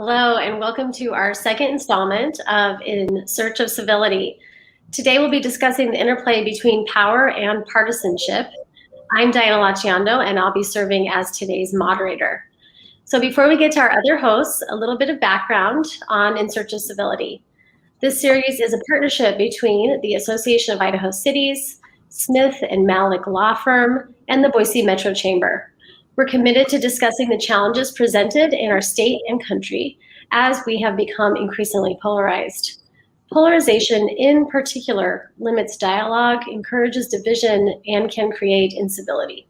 Hello, and welcome to our second installment of In Search of Civility. Today we'll be discussing the interplay between power and partisanship. I'm Diana Laciando, and I'll be serving as today's moderator. So before we get to our other hosts, a little bit of background on In Search of Civility. This series is a partnership between the Association of Idaho Cities, Smith and Malik Law Firm, and the Boise Metro Chamber. We're committed to discussing the challenges presented in our state and country as we have become increasingly polarized. Polarization in particular limits dialogue, encourages division, and can create incivility.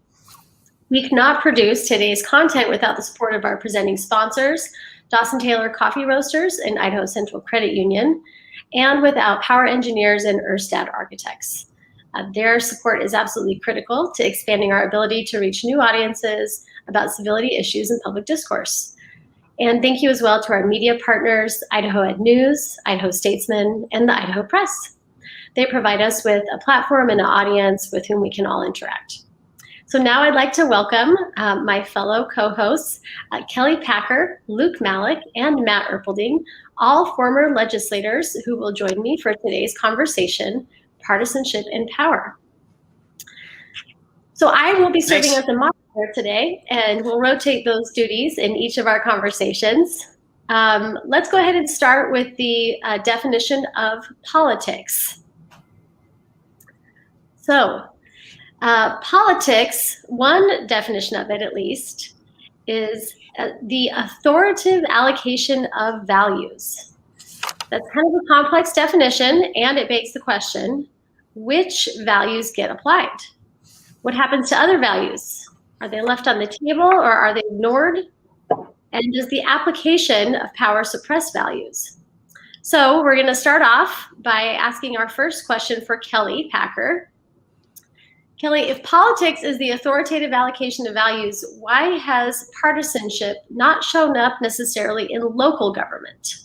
We cannot produce today's content without the support of our presenting sponsors, Dawson Taylor Coffee Roasters and Idaho Central Credit Union, and without Power Engineers and Erstad Architects. Their support is absolutely critical to expanding our ability to reach new audiences about civility issues in public discourse. And thank you as well to our media partners, Idaho Ed News, Idaho Statesman, and the Idaho Press. They provide us with a platform and an audience with whom we can all interact. So now I'd like to welcome my fellow co-hosts, Kelly Packer, Luke Malik, and Matt Erpelding, all former legislators who will join me for today's conversation, Partisanship and Power. So I will be serving as the moderator today, and we'll rotate those duties in each of our conversations. Let's go ahead and start with the definition of politics. So politics, one definition of it at least, is the authoritative allocation of values. That's kind of a complex definition, and it begs the question, which values get applied? What happens to other values? Are they left on the table or are they ignored? And does the application of power suppress values? So we're going to start off by asking our first question for Kelly Packer. Kelly, if politics is the authoritative allocation of values, why has partisanship not shown up necessarily in local government?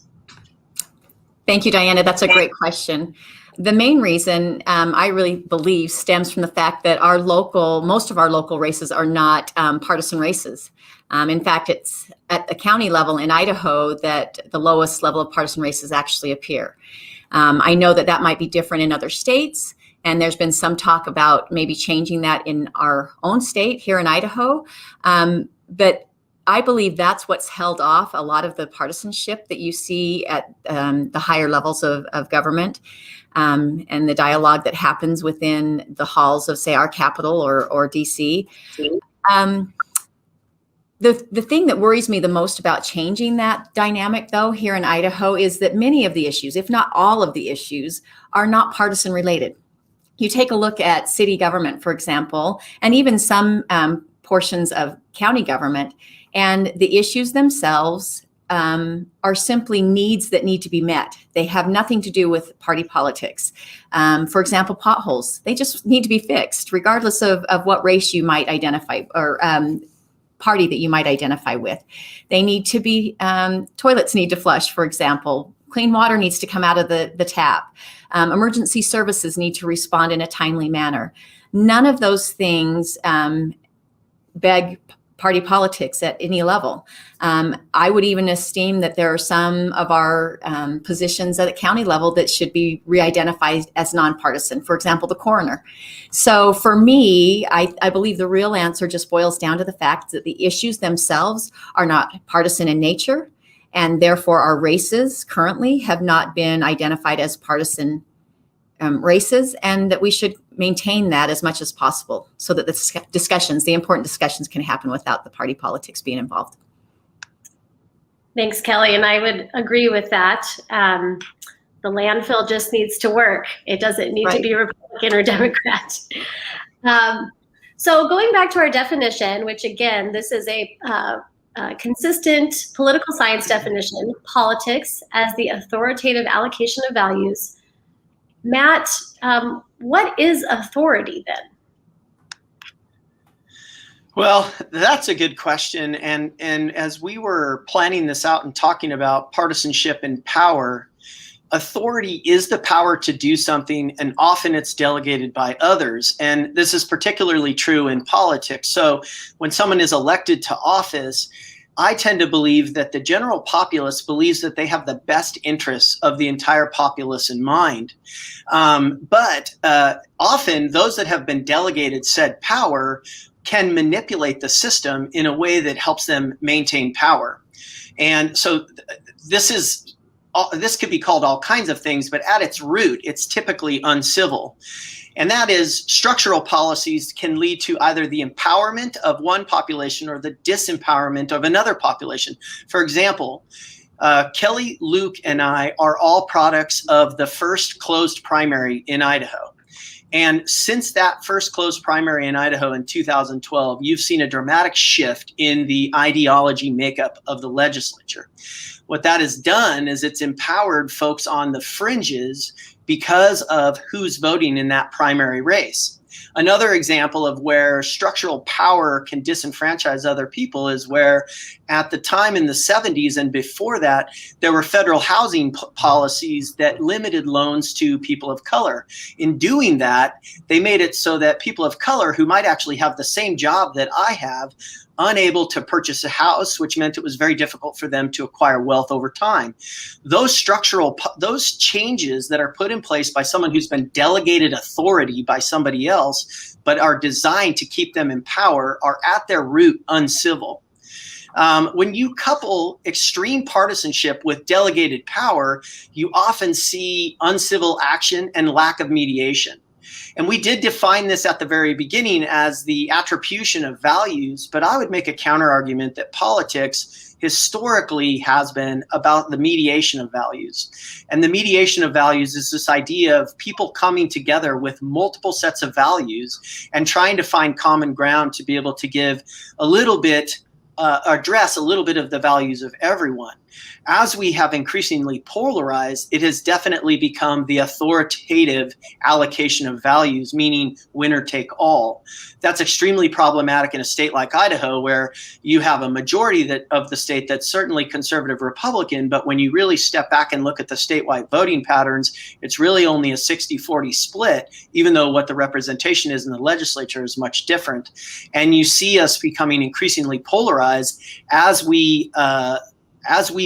Thank you, Diana. That's a great question. The main reason I really believe stems from the fact that most of our local races are not partisan races. In fact, it's at the county level in Idaho that the lowest level of partisan races actually appear. I know that might be different in other states, and there's been some talk about maybe changing that in our own state here in Idaho. But I believe that's what's held off a lot of the partisanship that you see at the higher levels of government and the dialogue that happens within the halls of, say, our capital or DC. The thing that worries me the most about changing that dynamic, though, here in Idaho is that many of the issues, if not all of the issues, are not partisan related. You take a look at city government, for example, and even some portions of county government, and the issues themselves are simply needs that need to be met. They have nothing to do with party politics. For example, potholes, they just need to be fixed, regardless of what race you might identify or party that you might identify with. They need to be, toilets need to flush, for example. Clean water needs to come out of the tap. Emergency services need to respond in a timely manner. None of those things beg party politics at any level. I would even esteem that there are some of our positions at the county level that should be re-identified as nonpartisan, for example, the coroner. So for me, I believe the real answer just boils down to the fact that the issues themselves are not partisan in nature, and therefore our races currently have not been identified as partisan races, and that we should maintain that as much as possible so that the important discussions can happen without the party politics being involved. Thanks, Kelly, and I would agree with that. The landfill just needs to work. It doesn't need to be Republican or Democrat. So going back to our definition, which again, this is a consistent political science definition, politics as the authoritative allocation of values. Matt, what is authority then? Well, that's a good question. And as we were planning this out and talking about partisanship and power, authority is the power to do something, and often it's delegated by others. And this is particularly true in politics. So when someone is elected to office, I tend to believe that the general populace believes that they have the best interests of the entire populace in mind. But often those that have been delegated said power can manipulate the system in a way that helps them maintain power. And so this could be called all kinds of things, but at its root, it's typically uncivil. And that is, structural policies can lead to either the empowerment of one population or the disempowerment of another population. For example, Kelly, Luke, and I are all products of the first closed primary in Idaho. And since that first closed primary in Idaho in 2012, you've seen a dramatic shift in the ideology makeup of the legislature. What that has done is it's empowered folks on the fringes because of who's voting in that primary race. Another example of where structural power can disenfranchise other people is where at the time in the 70s and before that, there were federal housing policies that limited loans to people of color. In doing that, they made it so that people of color who might actually have the same job that I have, unable to purchase a house, which meant it was very difficult for them to acquire wealth over time. Those changes that are put in place by someone who's been delegated authority by somebody else, but are designed to keep them in power, are at their root uncivil. When you couple extreme partisanship with delegated power, you often see uncivil action and lack of mediation. And we did define this at the very beginning as the attribution of values, but I would make a counter argument that politics historically has been about the mediation of values. And the mediation of values is this idea of people coming together with multiple sets of values and trying to find common ground to be able to give a little bit, address a little bit of the values of everyone. As we have increasingly polarized, it has definitely become the authoritative allocation of values, meaning winner take all. That's extremely problematic in a state like Idaho, where you have a majority of the state that's certainly conservative Republican, but when you really step back and look at the statewide voting patterns, it's really only a 60-40 split, even though what the representation is in the legislature is much different. And you see us becoming increasingly polarized as we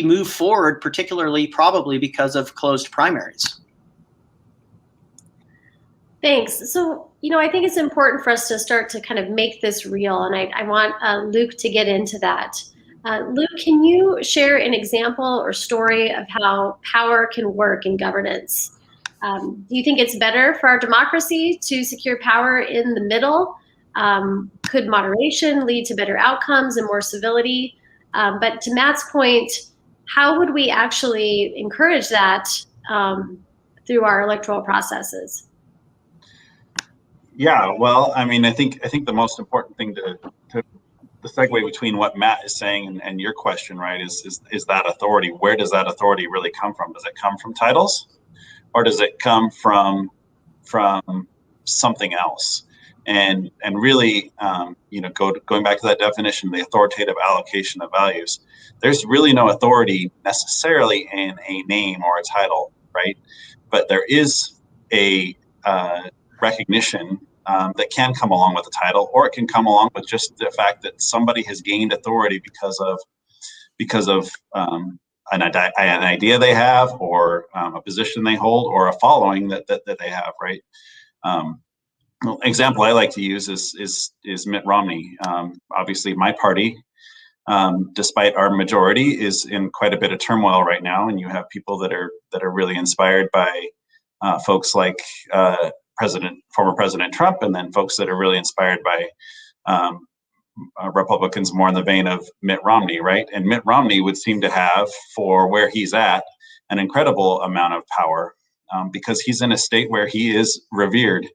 move forward, particularly probably because of closed primaries. Thanks. So, I think it's important for us to start to kind of make this real, and I want Luke to get into that. Luke, can you share an example or story of how power can work in governance? Do you think it's better for our democracy to secure power in the middle? Could moderation lead to better outcomes and more civility? But to Matt's point, how would we actually encourage that through our electoral processes? Yeah, well, I mean, I think the most important thing to the segue between what Matt is saying and your question, right, is that authority. Where does that authority really come from? Does it come from titles, or does it come from something else? And really, going back to that definition, the authoritative allocation of values, there's really no authority necessarily in a name or a title, right? But there is a recognition that can come along with the title, or it can come along with just the fact that somebody has gained authority because of an idea they have, or a position they hold, or a following that they have, right? Example I like to use is Mitt Romney. Obviously, my party, despite our majority, is in quite a bit of turmoil right now, and you have people that are really inspired by folks like former President Trump, and then folks that are really inspired by Republicans more in the vein of Mitt Romney, right? And Mitt Romney would seem to have, for where he's at, an incredible amount of power because he's in a state where he is revered.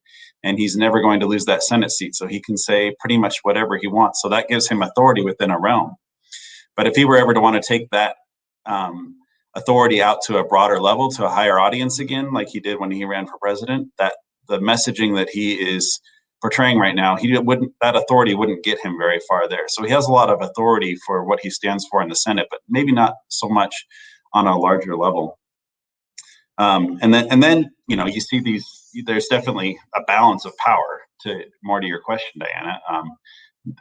And he's never going to lose that Senate seat. So he can say pretty much whatever he wants. So that gives him authority within a realm. But if he were ever to want to take that authority out to a broader level, to a higher audience again, like he did when he ran for president, that the messaging that he is portraying right now, that authority wouldn't get him very far there. So he has a lot of authority for what he stands for in the Senate, but maybe not so much on a larger level. And then you see there's definitely a balance of power. To your question, Diana,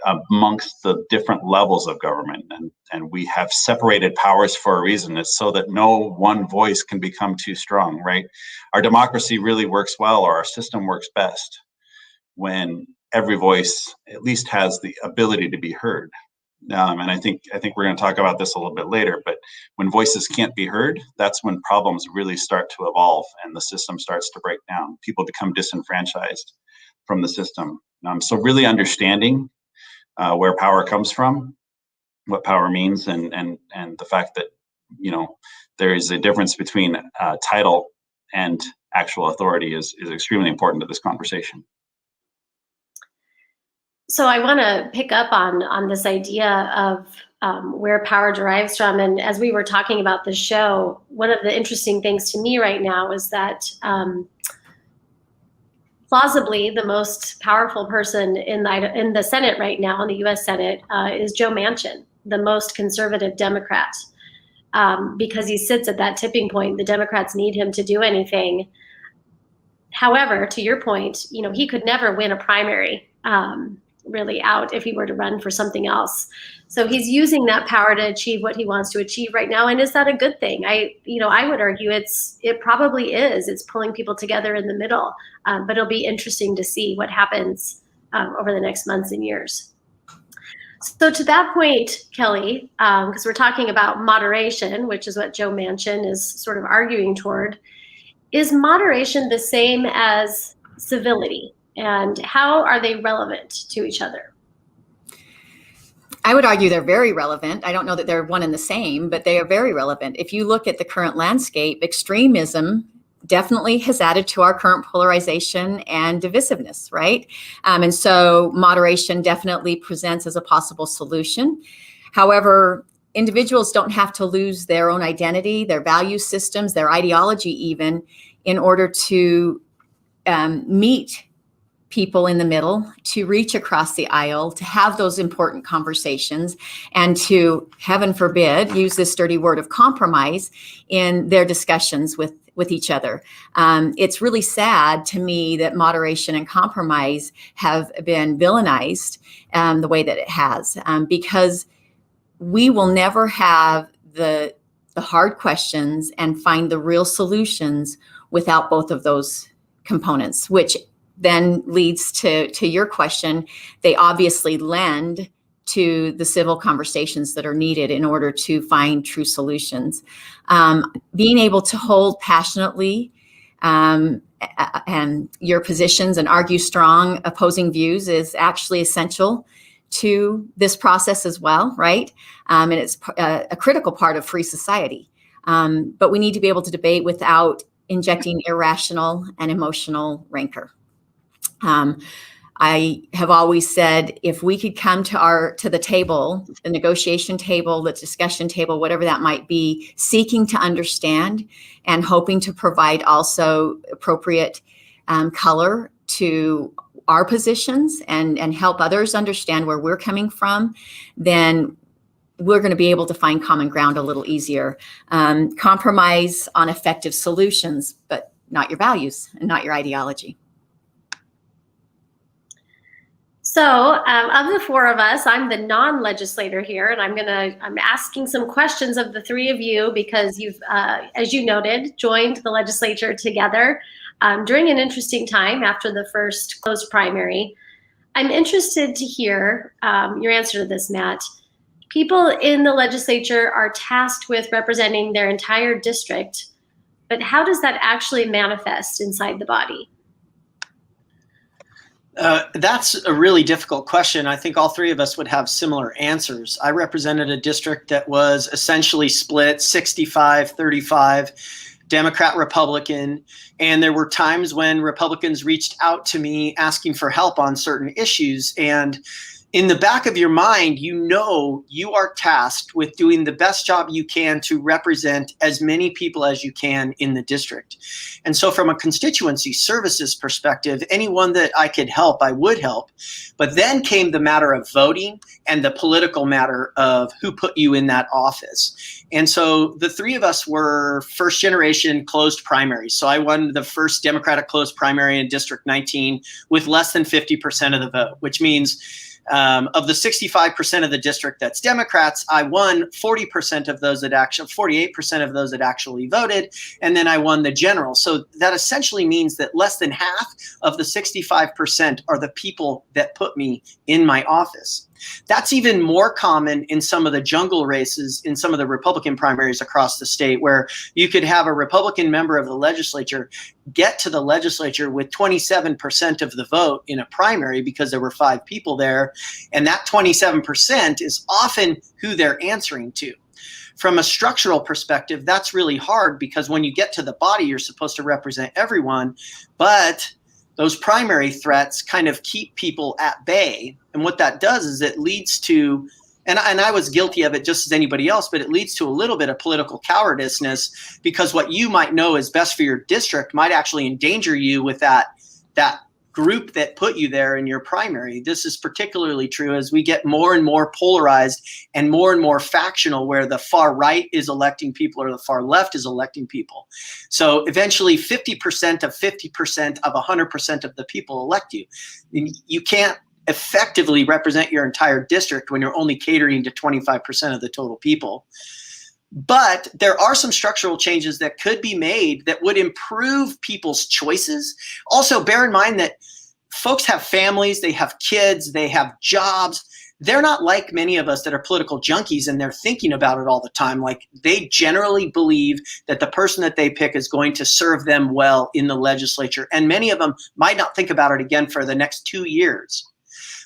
amongst the different levels of government, and we have separated powers for a reason. It's so that no one voice can become too strong, right? Our democracy really works well, or our system works best, when every voice at least has the ability to be heard. And I think we're going to talk about this a little bit later, but when voices can't be heard, that's when problems really start to evolve and the system starts to break down. People become disenfranchised from the system. So really understanding where power comes from, what power means, and the fact that, you know, there is a difference between title and actual authority is extremely important to this conversation. So I want to pick up on this idea of where power derives from. And as we were talking about the show, one of the interesting things to me right now is that plausibly the most powerful person in the Senate right now, in the U.S. Senate, is Joe Manchin, the most conservative Democrat, because he sits at that tipping point. The Democrats need him to do anything. However, to your point, you know, he could never win a primary really out if he were to run for something else. So he's using that power to achieve what he wants to achieve right now. And is that a good thing? I would argue it probably is. It's pulling people together in the middle. But it'll be interesting to see what happens over the next months and years. So to that point, Kelly, because we're talking about moderation, which is what Joe Manchin is sort of arguing toward, is moderation the same as civility? And how are they relevant to each other? I would argue they're very relevant. I don't know that they're one and the same, but they are very relevant. If you look at the current landscape, extremism definitely has added to our current polarization and divisiveness, right? And so moderation definitely presents as a possible solution. However, individuals don't have to lose their own identity, their value systems, their ideology even, in order to meet people in the middle, to reach across the aisle, to have those important conversations, and to, heaven forbid, use this dirty word of compromise in their discussions with each other. It's really sad to me that moderation and compromise have been villainized the way that it has, because we will never have the hard questions and find the real solutions without both of those components, which then leads to your question. They obviously lend to the civil conversations that are needed in order to find true solutions. Being able to hold passionately and your positions and argue strong opposing views is actually essential to this process as well, right? And it's a critical part of free society. But we need to be able to debate without injecting irrational and emotional rancor. I have always said, if we could come to the table, the negotiation table, the discussion table, whatever that might be, seeking to understand and hoping to provide also appropriate color to our positions and help others understand where we're coming from, then we're going to be able to find common ground a little easier. Compromise on effective solutions, but not your values and not your ideology. So of the four of us, I'm the non-legislator here, and I'm asking some questions of the three of you because you've, as you noted, joined the legislature together during an interesting time after the first closed primary. I'm interested to hear your answer to this, Matt. People in the legislature are tasked with representing their entire district, but how does that actually manifest inside the body? That's a really difficult question. I think all three of us would have similar answers. I represented a district that was essentially split 65-35, Democrat, Republican, and there were times when Republicans reached out to me asking for help on certain issues. And in the back of your mind, you know you are tasked with doing the best job you can to represent as many people as you can in the district. And so from a constituency services perspective, anyone that I could help, I would help. But then came the matter of voting and the political matter of who put you in that office. And so the three of us were first generation closed primaries. So I won the first Democratic closed primary in District 19 with less than 50% of the vote, which means Of the 65% of the district that's Democrats, I won 40% of those that 48% of those that actually voted, and then I won the general. So that essentially means that less than half of the 65% are the people that put me in my office. That's even more common in some of the jungle races in some of the Republican primaries across the state, where you could have a Republican member of the legislature get to the legislature with 27% of the vote in a primary because there were 5 people there. And that 27% is often who they're answering to. From a structural perspective, that's really hard because when you get to the body, you're supposed to represent everyone, but those primary threats kind of keep people at bay. And what that does is it leads to, and I was guilty of it just as anybody else, but it leads to a little bit of political cowardiceness, because what you might know is best for your district might actually endanger you with that group that put you there in your primary. This is particularly true as we get more and more polarized and more factional, where the far right is electing people or the far left is electing people. So eventually 50% of 50% of 100% of the people elect you. You can't effectively represent your entire district when you're only catering to 25% of the total people. But there are some structural changes that could be made that would improve people's choices. Also, bear in mind that folks have families, they have kids, they have jobs. They're not like many of us that are political junkies and they're thinking about it all the time. Like, they generally believe that the person that they pick is going to serve them well in the legislature. And many of them might not think about it again for the next 2 years.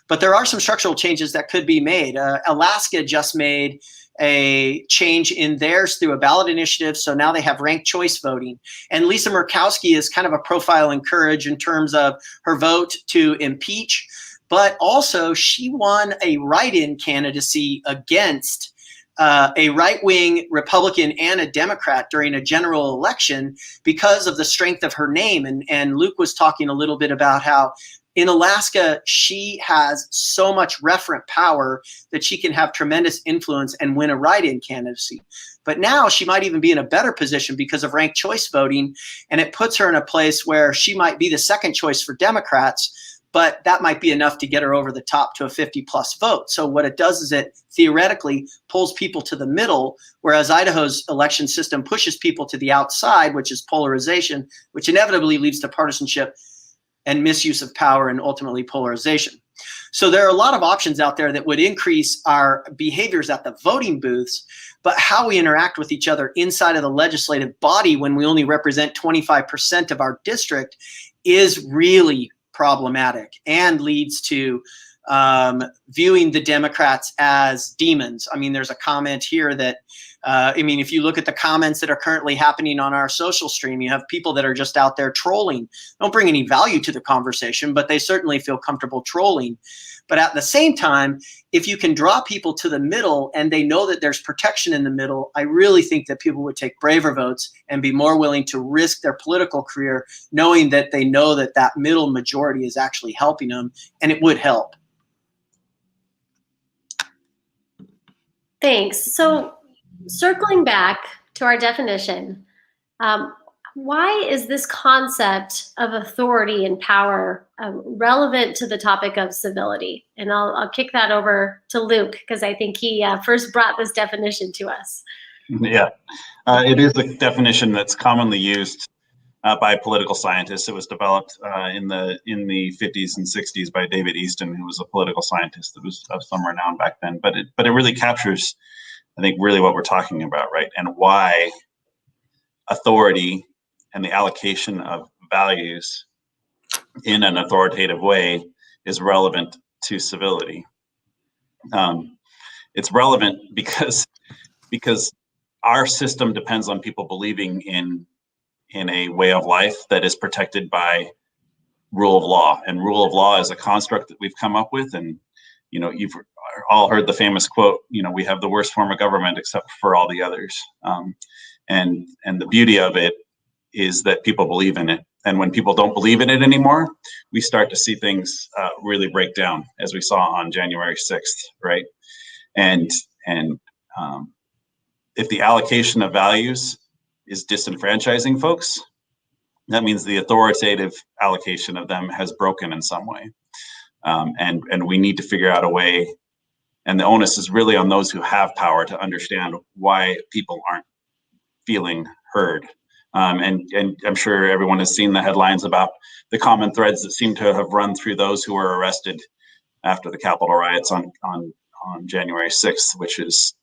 But there are some structural changes that could be made. Alaska just made a change in theirs through a ballot initiative. So now they have ranked choice voting. And Lisa Murkowski is kind of a profile in courage in terms of her vote to impeach. But also she won a write-in candidacy against a right-wing Republican and a Democrat during a general election because of the strength of her name. And Luke was talking a little bit about how in Alaska, she has so much referent power that she can have tremendous influence and win a write-in candidacy. But now she might even be in a better position because of ranked choice voting, and it puts her in a place where she might be the second choice for Democrats, but that might be enough to get her over the top to a 50-plus vote. So what it does is it theoretically pulls people to the middle, whereas Idaho's election system pushes people to the outside, which is polarization, which inevitably leads to partisanship and misuse of power and ultimately polarization. So there are a lot of options out there that would increase our behaviors at the voting booths, but how we interact with each other inside of the legislative body when we only represent 25% of our district is really problematic and leads to viewing the Democrats as demons. I mean, there's a comment here that if you look at the comments that are currently happening on our social stream, you have people that are just out there trolling. Don't bring any value to the conversation, but they certainly feel comfortable trolling. But at the same time, if you can draw people to the middle and they know that there's protection in the middle, I really think that people would take braver votes and be more willing to risk their political career, knowing that they know that that middle majority is actually helping them, and it would help. Thanks. So circling back to our definition, why is this concept of authority and power relevant to the topic of civility? And I'll kick that over to Luke, because I think he first brought this definition to us. Yeah, it is a definition that's commonly used by political scientists. It was developed in the 50s and 60s by David Easton, who was a political scientist that was of some renown back then. But it really captures, I think, really what we're talking about, right? And why authority and the allocation of values in an authoritative way is relevant to civility. It's relevant because our system depends on people believing in a way of life that is protected by rule of law. And rule of law is a construct that we've come up with. And, you've all heard the famous quote, we have the worst form of government except for all the others. And the beauty of it is that people believe in it. And when people don't believe in it anymore, we start to see things really break down, as we saw on January 6th, right? And if the allocation of values is disenfranchising folks, that means the authoritative allocation of them has broken in some way. And we need to figure out a way. And the onus is really on those who have power to understand why people aren't feeling heard. And I'm sure everyone has seen the headlines about the common threads that seem to have run through those who were arrested after the Capitol riots on January 6th, which is,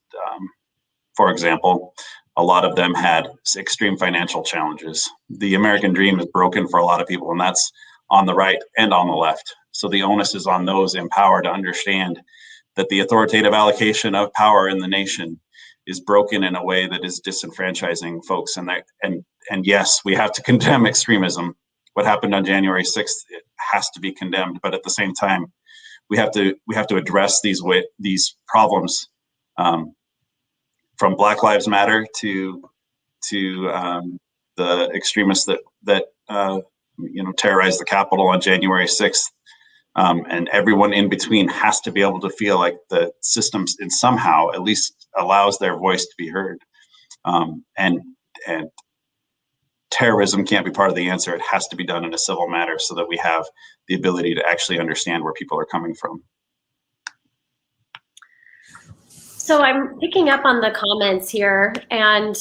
for example, a lot of them had extreme financial challenges. The American dream is broken for a lot of people, and that's on the right and on the left. So the onus is on those in power to understand that the authoritative allocation of power in the nation is broken in a way that is disenfranchising folks. And yes, we have to condemn extremism. What happened on January 6th, it has to be condemned. But at the same time, we have to address these problems, from Black Lives Matter to the extremists that terrorized the Capitol on January 6th. And everyone in between has to be able to feel like the system in somehow at least allows their voice to be heard. And terrorism can't be part of the answer. It has to be done in a civil manner so that we have the ability to actually understand where people are coming from. So I'm picking up on the comments here, and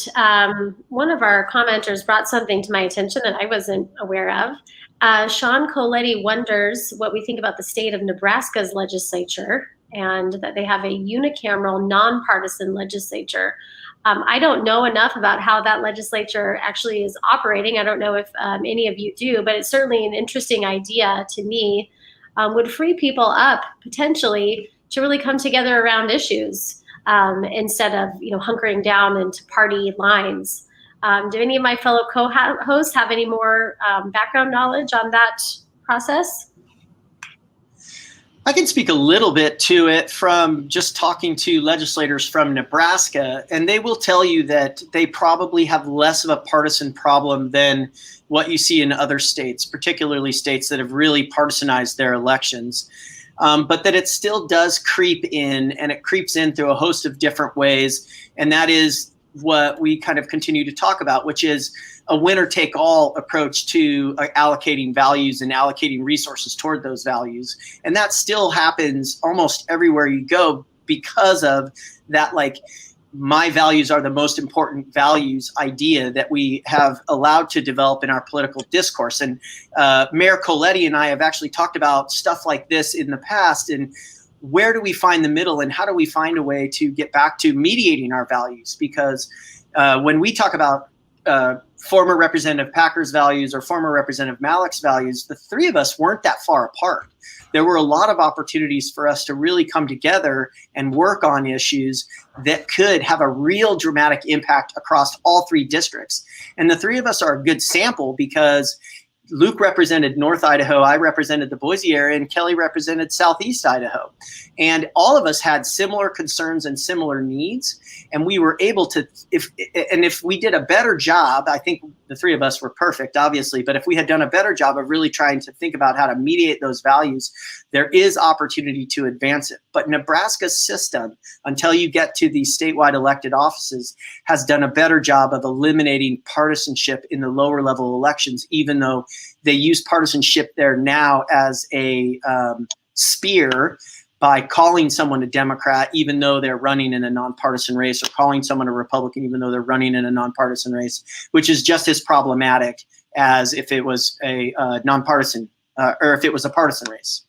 one of our commenters brought something to my attention that I wasn't aware of. Sean Coletti wonders what we think about the state of Nebraska's legislature and that they have a unicameral, nonpartisan legislature. I don't know enough about how that legislature actually is operating. I don't know if any of you do, but it's certainly an interesting idea to me. Would free people up potentially to really come together around issues instead of hunkering down into party lines. Do any of my fellow co-hosts have any more background knowledge on that process? I can speak a little bit to it from just talking to legislators from Nebraska, and they will tell you that they probably have less of a partisan problem than what you see in other states, particularly states that have really partisanized their elections. But that it still does creep in, and it creeps in through a host of different ways. And that is what we kind of continue to talk about, which is a winner-take-all approach to allocating values and allocating resources toward those values. And that still happens almost everywhere you go because of that, my values are the most important values idea that we have allowed to develop in our political discourse. And Mayor Coletti and I have actually talked about stuff like this in the past, and where do we find the middle, and how do we find a way to get back to mediating our values? Because when we talk about former Representative Packer's values or former Representative Malek's values, the three of us weren't that far apart. There were a lot of opportunities for us to really come together and work on issues that could have a real dramatic impact across all three districts. And the three of us are a good sample because Luke represented North Idaho, I represented the Boise area, and Kelly represented Southeast Idaho. And all of us had similar concerns and similar needs. And we were able to, if we did a better job, I think the three of us were perfect, obviously, but if we had done a better job of really trying to think about how to mediate those values, there is opportunity to advance it. But Nebraska's system, until you get to the statewide elected offices, has done a better job of eliminating partisanship in the lower level elections, even though they use partisanship there now as a spear by calling someone a Democrat, even though they're running in a nonpartisan race, or calling someone a Republican, even though they're running in a nonpartisan race, which is just as problematic as if it was a nonpartisan or if it was a partisan race.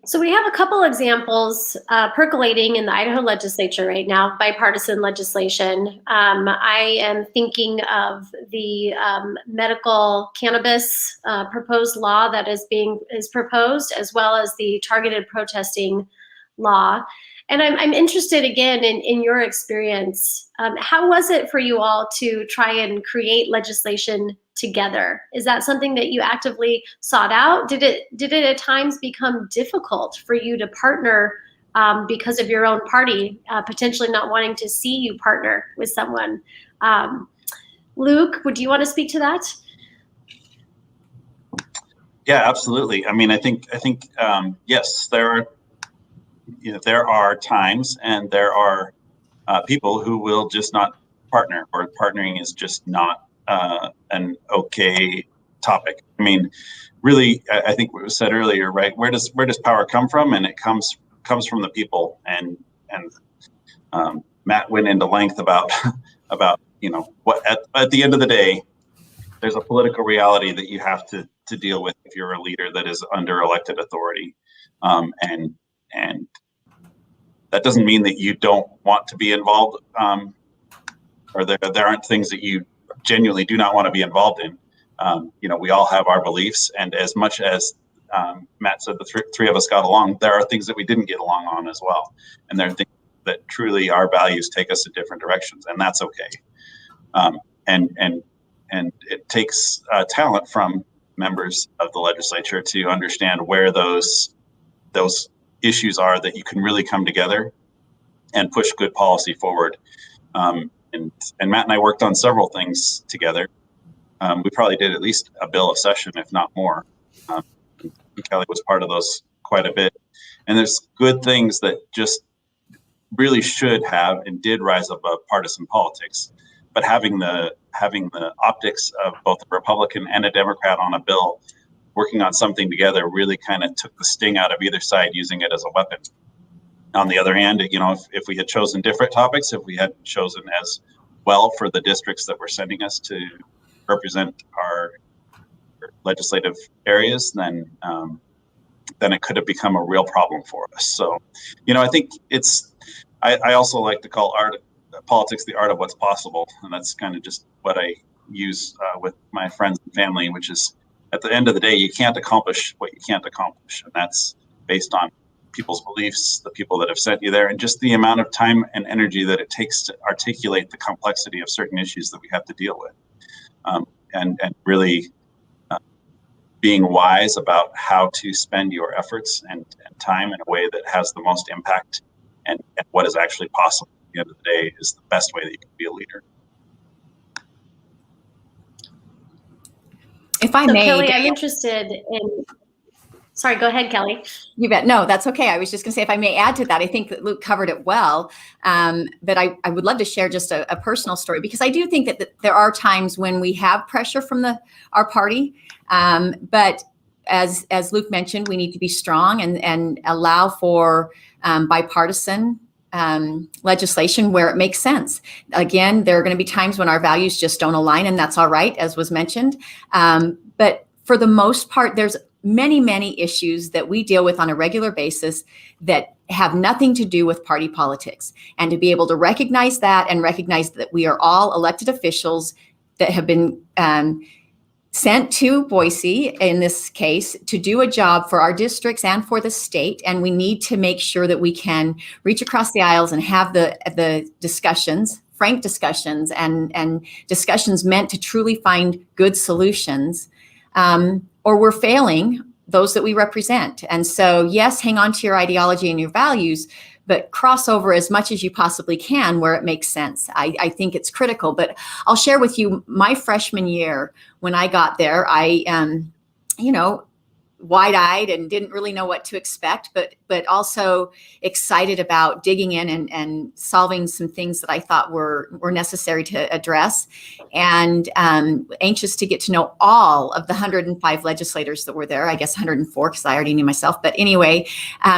So we have a couple examples percolating in the Idaho legislature right now, bipartisan legislation. I am thinking of the medical cannabis proposed law that is proposed, as well as the targeted protesting law. And I'm interested again in your experience. How was it for you all to try and create legislation together? Is that something that you actively sought out? Did it at times become difficult for you to partner because of your own party potentially not wanting to see you partner with someone? Luke, would you want to speak to that? Yeah, absolutely. I mean, I think yes, there are times, and there are people who will just not partner, or partnering is just not an okay topic. I mean, really, I think what was said earlier, right? Where does power come from? And it comes from the people. And Matt went into length about what at the end of the day, there's a political reality that you have to deal with if you're a leader that is under elected authority, and that doesn't mean that you don't want to be involved, or there aren't things that you genuinely do not want to be involved in. We all have our beliefs, and as much as Matt said, the three of us got along, there are things that we didn't get along on as well, and there are things that truly our values take us in different directions, and that's okay. And it takes talent from members of the legislature to understand where those issues are that you can really come together and push good policy forward. And Matt and I worked on several things together. We probably did at least a bill a session, if not more. Kelly was part of those quite a bit. And there's good things that just really should have and did rise above partisan politics. But having the optics of both a Republican and a Democrat on a bill working on something together really kind of took the sting out of either side using it as a weapon. On the other hand, if we had chosen different topics, if we had chosen as well for the districts that were sending us to represent our legislative areas, then it could have become a real problem for us. So, I think I also like to call politics the art of what's possible, and that's kind of just what I use with my friends and family, which is at the end of the day, you can't accomplish what you can't accomplish, and that's based on people's beliefs, the people that have sent you there, and just the amount of time and energy that it takes to articulate the complexity of certain issues that we have to deal with, and really being wise about how to spend your efforts and time in a way that has the most impact and what is actually possible at the end of the day is the best way that you can be a leader. If I may, Kelly, I'm interested in. Sorry, go ahead, Kelly. You bet. No, that's okay. I was just going to say, if I may add to that, I think that Luke covered it well. But I would love to share just a personal story, because I do think that there are times when we have pressure from our party. But as Luke mentioned, we need to be strong and allow for bipartisan legislation where it makes sense. Again, there are going to be times when our values just don't align, and that's all right, as was mentioned. But for the most part, there's many, many issues that we deal with on a regular basis that have nothing to do with party politics. And to be able to recognize that and recognize that we are all elected officials that have been sent to Boise, in this case, to do a job for our districts and for the state. And we need to make sure that we can reach across the aisles and have the discussions, frank discussions, and discussions meant to truly find good solutions, or we're failing those that we represent. And so, yes, hang on to your ideology and your values, but cross over as much as you possibly can where it makes sense. I think it's critical. But I'll share with you my freshman year when I got there. I, wide-eyed and didn't really know what to expect, but also excited about digging in and solving some things that I thought were necessary to address, and anxious to get to know all of the 105 legislators that were there. I guess 104 because I already knew myself. But anyway,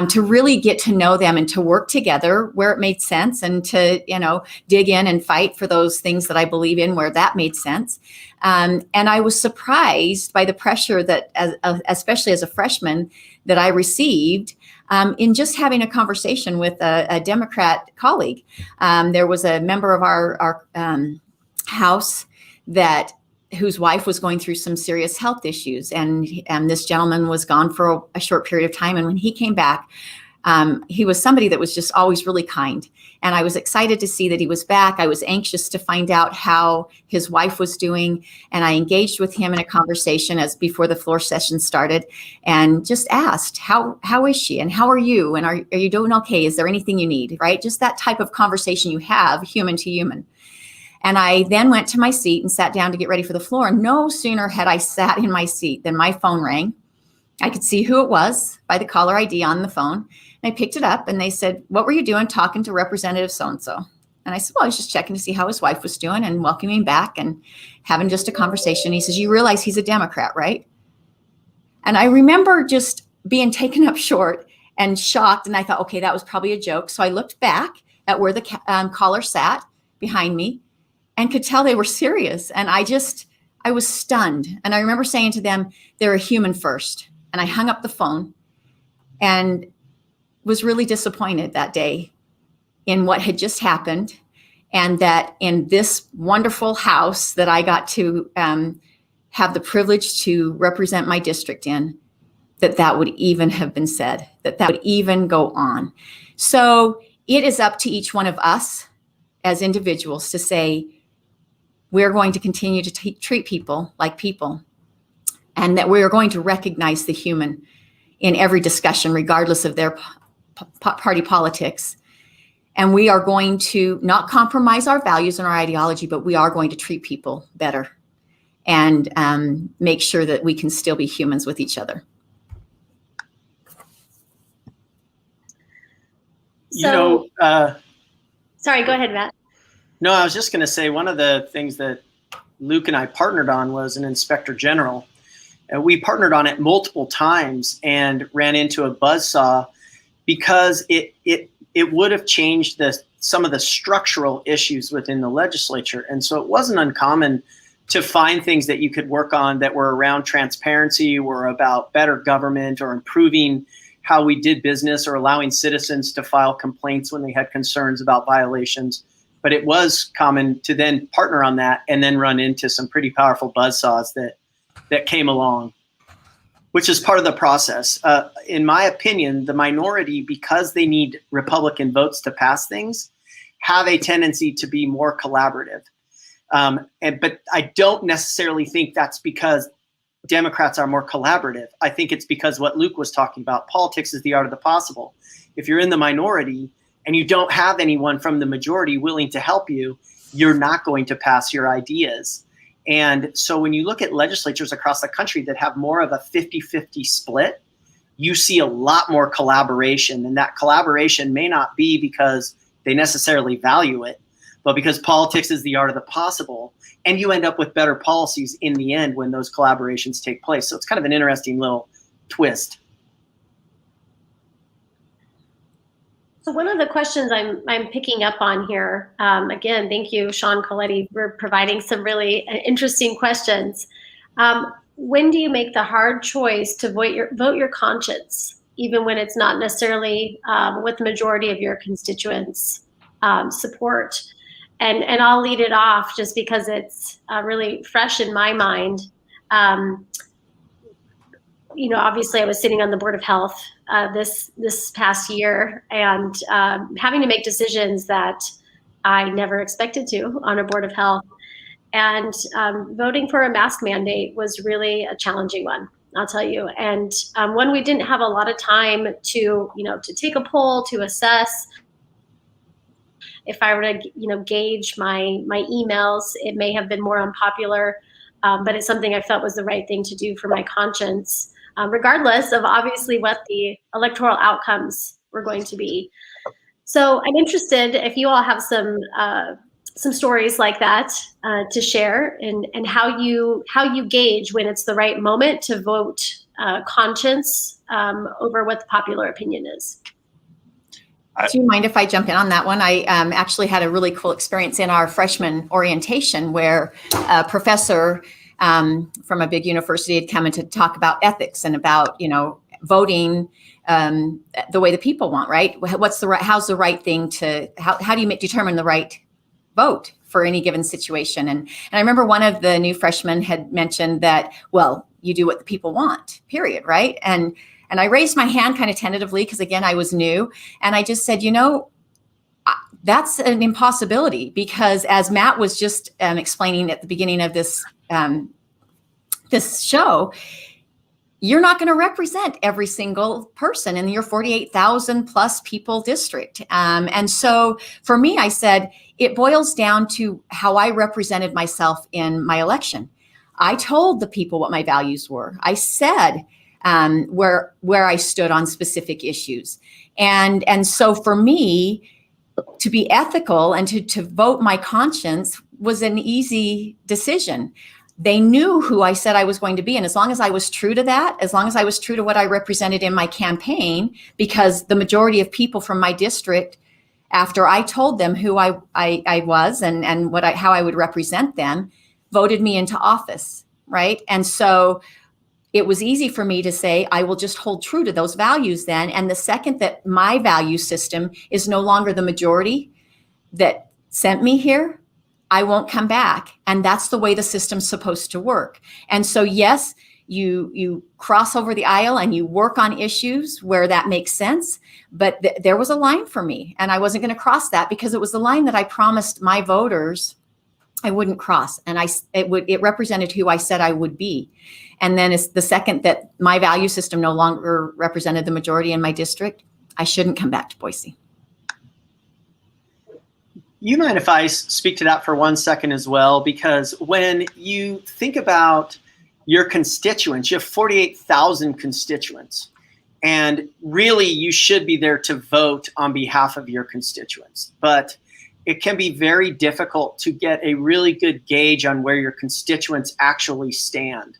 to really get to know them and to work together where it made sense, and to dig in and fight for those things that I believe in where that made sense. And I was surprised by the pressure that, especially as a freshman, that I received in just having a conversation with a Democrat colleague. There was a member of our House whose wife was going through some serious health issues, and this gentleman was gone for a short period of time. And when he came back, he was somebody that was just always really kind. And I was excited to see that he was back. I was anxious to find out how his wife was doing. And I engaged with him in a conversation as before the floor session started, and just asked, how is she? And how are you? And are you doing okay? Is there anything you need? Right? Just that type of conversation you have, human to human. And I then went to my seat and sat down to get ready for the floor. And no sooner had I sat in my seat than my phone rang. I could see who it was by the caller ID on the phone. And I picked it up, and they said, "What were you doing talking to Representative so-and-so?" And I said, well, I was just checking to see how his wife was doing and welcoming him back and having just a conversation. He says, you realize he's a Democrat, right? And I remember just being taken up short and shocked. And I thought, okay, that was probably a joke. So I looked back at where the caller sat behind me and could tell they were serious. And I was stunned. And I remember saying to them, they're a human first. And I hung up the phone and was really disappointed that day in what had just happened. And that in this wonderful house that I got to have the privilege to represent my district in, that would even have been said, that would even go on. So it is up to each one of us as individuals to say, we're going to continue to treat people like people, and that we are going to recognize the human in every discussion, regardless of their party politics. And we are going to not compromise our values and our ideology, but we are going to treat people better and make sure that we can still be humans with each other. Sorry, go ahead, Matt. No, I was just going to say one of the things that Luke and I partnered on was an inspector general. We partnered on it multiple times and ran into a buzzsaw because it would have changed some of the structural issues within the legislature. And so it wasn't uncommon to find things that you could work on that were around transparency or about better government or improving how we did business or allowing citizens to file complaints when they had concerns about violations. But it was common to then partner on that and then run into some pretty powerful buzzsaws that came along, which is part of the process. In my opinion, the minority, because they need Republican votes to pass things, have a tendency to be more collaborative. But I don't necessarily think that's because Democrats are more collaborative. I think it's because what Luke was talking about, politics is the art of the possible. If you're in the minority and you don't have anyone from the majority willing to help you, you're not going to pass your ideas. And so when you look at legislatures across the country that have more of a 50-50 split, you see a lot more collaboration. And that collaboration may not be because they necessarily value it, but because politics is the art of the possible. And you end up with better policies in the end when those collaborations take place. So it's kind of an interesting little twist. So one of the questions I'm picking up on here, again, thank you, Sean Coletti, for providing some really interesting questions. When do you make the hard choice to vote your conscience, even when it's not necessarily what the majority of your constituents support? And I'll lead it off just because it's really fresh in my mind. Obviously I was sitting on the Board of Health this past year and having to make decisions that I never expected to on a Board of Health. And voting for a mask mandate was really a challenging one, I'll tell you. And when we didn't have a lot of time to take a poll, to assess. If I were to, gauge my emails, it may have been more unpopular, but it's something I felt was the right thing to do for my conscience, regardless of obviously what the electoral outcomes were going to be. So I'm interested if you all have some stories like that to share, and how you gauge when it's the right moment to vote conscience over what the popular opinion is. Do you mind if I jump in on that one? I actually had a really cool experience in our freshman orientation where a professor from a big university had come in to talk about ethics and about, voting the way the people want, right? How's the right thing how do you determine the right vote for any given situation? And I remember one of the new freshmen had mentioned that, well, you do what the people want, period, right? And I raised my hand kind of tentatively because, again, I was new. And I just said, that's an impossibility because, as Matt was just explaining at the beginning of this show, you're not going to represent every single person in your 48,000 plus people district. And so for me, I said, it boils down to how I represented myself in my election. I told the people what my values were. I said, where I stood on specific issues. And so for me, to be ethical and to vote my conscience was an easy decision. They knew who I said I was going to be. And as long as I was true to that, as long as I was true to what I represented in my campaign, because the majority of people from my district, after I told them who I was and how I would represent them, voted me into office, right? And so it was easy for me to say, I will just hold true to those values then. And the second that my value system is no longer the majority that sent me here, I won't come back. And that's the way the system's supposed to work. And so, yes, you cross over the aisle and you work on issues where that makes sense. But there was a line for me, and I wasn't going to cross that because it was the line that I promised my voters I wouldn't cross. And it represented who I said I would be. And then it's the second that my value system no longer represented the majority in my district, I shouldn't come back to Boise. You mind if I speak to that for 1 second as well? Because when you think about your constituents, you have 48,000 constituents. And really, you should be there to vote on behalf of your constituents. But it can be very difficult to get a really good gauge on where your constituents actually stand.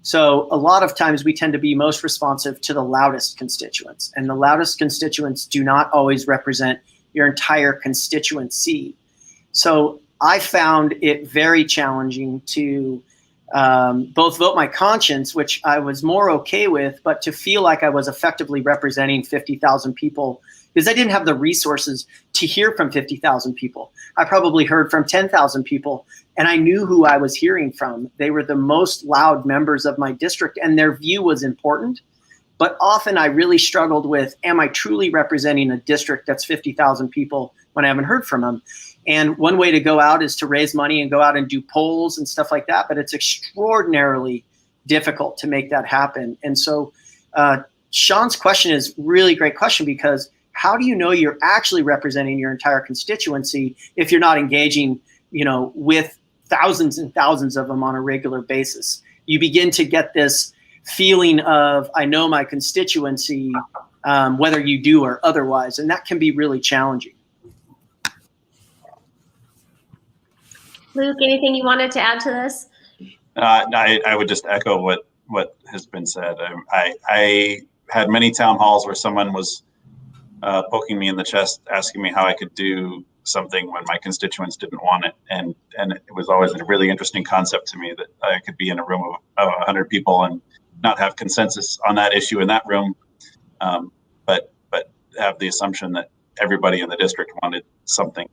So a lot of times we tend to be most responsive to the loudest constituents, and the loudest constituents do not always represent your entire constituency. So I found it very challenging to both vote my conscience, which I was more okay with, but to feel like I was effectively representing 50,000 people, because I didn't have the resources to hear from 50,000 people. I probably heard from 10,000 people, and I knew who I was hearing from. They were the most loud members of my district, and their view was important. But often I really struggled with, am I truly representing a district that's 50,000 people when I haven't heard from them? And one way to go out is to raise money and go out and do polls and stuff like that. But it's extraordinarily difficult to make that happen. And so Sean's question is really great question, because how do you know you're actually representing your entire constituency if you're not engaging, with thousands and thousands of them on a regular basis? You begin to get this feeling of, I know my constituency, whether you do or otherwise, and that can be really challenging. Luke, anything you wanted to add to this? I would just echo what has been said. I had many town halls where someone was poking me in the chest, asking me how I could do something when my constituents didn't want it. And it was always a really interesting concept to me that I could be in a room of 100 people and not have consensus on that issue in that room, but have the assumption that everybody in the district wanted something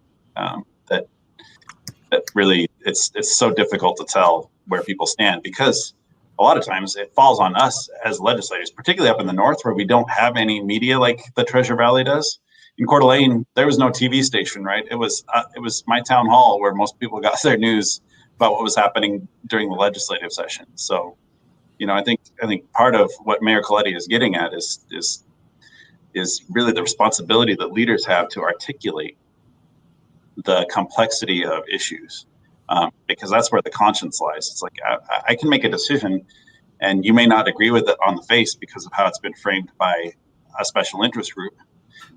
that really it's so difficult to tell where people stand, because a lot of times it falls on us as legislators, particularly up in the north where we don't have any media like the Treasure Valley does. In Coeur d'Alene, there was no TV station, right? It was my town hall where most people got their news about what was happening during the legislative session. So, I think part of what Mayor Coletti is getting at is really the responsibility that leaders have to articulate the complexity of issues, because that's where the conscience lies. It's like I can make a decision, and you may not agree with it on the face because of how it's been framed by a special interest group.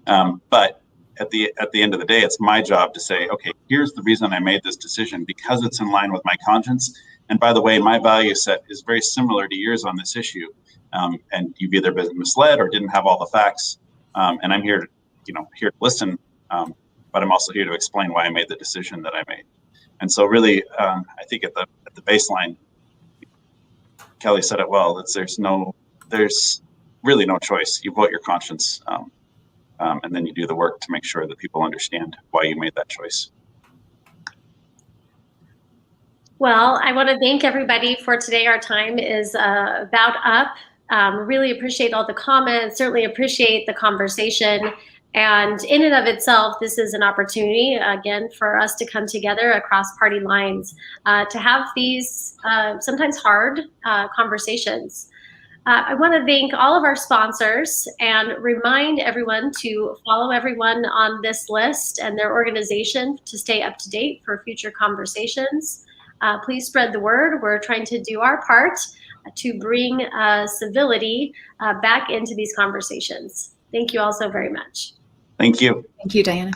But at the end of the day, it's my job to say, okay, here's the reason I made this decision, because it's in line with my conscience. And by the way, my value set is very similar to yours on this issue. And you've either been misled or didn't have all the facts. And I'm here to listen. But I'm also here to explain why I made the decision that I made. And so really, I think at the baseline, Kelly said it well, that there's really no choice. You vote your conscience, and then you do the work to make sure that people understand why you made that choice. Well, I want to thank everybody for today. Our time is about up. Really appreciate all the comments, certainly appreciate the conversation. And in and of itself, this is an opportunity, again, for us to come together across party lines, to have these sometimes hard conversations. I want to thank all of our sponsors and remind everyone to follow everyone on this list and their organization to stay up to date for future conversations. Please spread the word. We're trying to do our part to bring civility back into these conversations. Thank you all so very much. Thank you. Thank you, Diana.